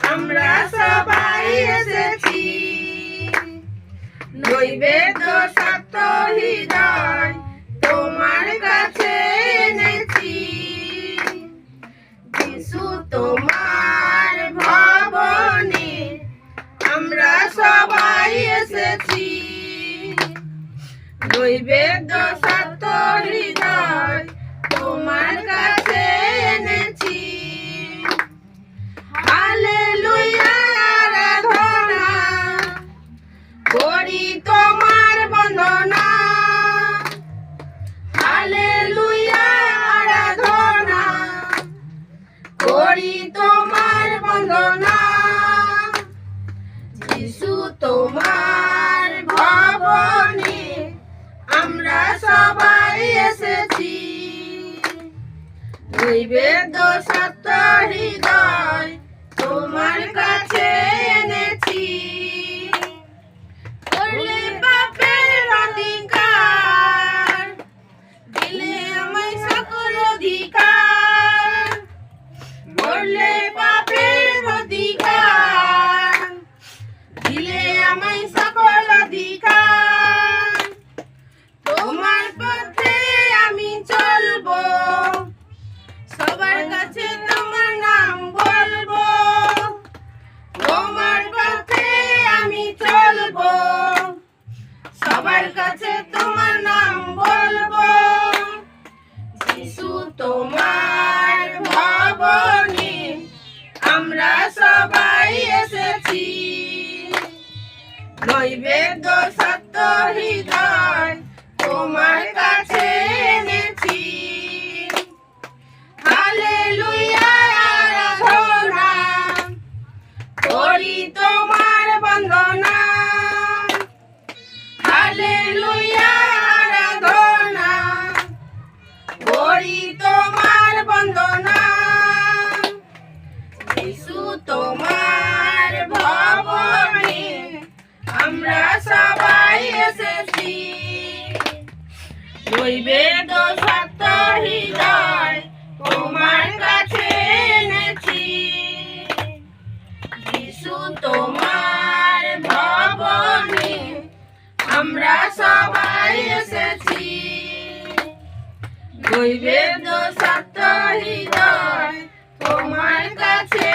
আমরা সবাই এসেছি। নৈবেদ্য সত্য হৃদয় তোমার কাছে এনেছি। যিশু তোমার ভবনে আমরা সবাই এসেছি। নৈবেদ্য সত্য হৃদয় তোমার কাছে এনেছি। হালেলুয়া আরাধনা করি তোমার বন্দনা। হালেলুয়া আরাধনা করি তোমার বন্দনা। যিশু তোমার ভবনে আমরা সবাই এসেছি। নৈবেদ্য সত্য হৃদয় তোমার কাছে এনেছি। করলে পাপের অধিকার, দিলে আমায় সকল অধিকার। করলে পাপের অধিকার, দিলে আমায় সকল অধিকার। তোমার পথে আমি চলবো, সবার কাছে তোমার নাম বলবো। তোমার পথে আমি চলবো, সবার কাছে তোমার নাম বলবো। যিশু তোমার ভবনে আমরা সবাই এসেছি। নৈবেদ্য সত্য হৃদয় তোমার কাছে এনেছি। হালেলুয়া আরাধনা করি তোমার বন্দনা। হালেলুয়া আরাধনা করি তোমার বন্দনা। যিশু তোমার ভবনে আমরা সবাই এসেছি। নৈবেদ্য সত্য হৃদয় তোমার কাছে এনেছি। যিশু তোমার ভবনে আমরা সবাই এসেছি। নৈবেদ্য সত্য হৃদয় তোমার কাছে